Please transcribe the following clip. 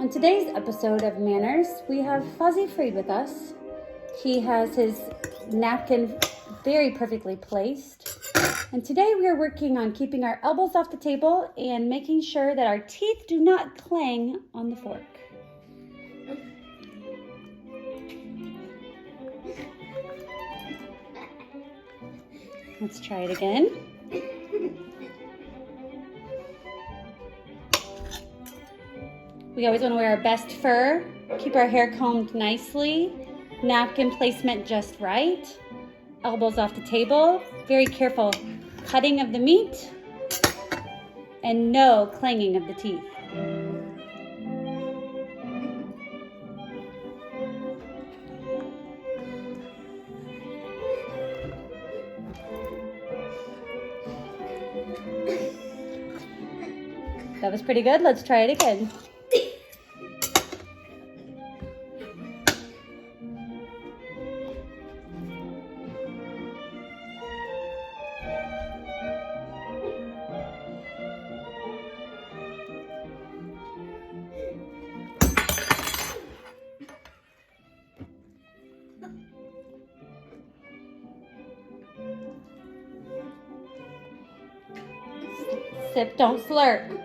On today's episode of Manners, we have Fozzie Freed with us. He has his napkin very perfectly placed. And today we are working on keeping our elbows off the table and making sure that our teeth do not clang on the fork. Let's try it again. We always want to wear our best fur, keep our hair combed nicely, napkin placement just right, elbows off the table, very careful cutting of the meat, and no clanging of the teeth. That was pretty good. Let's try it again. Sip, don't slurp.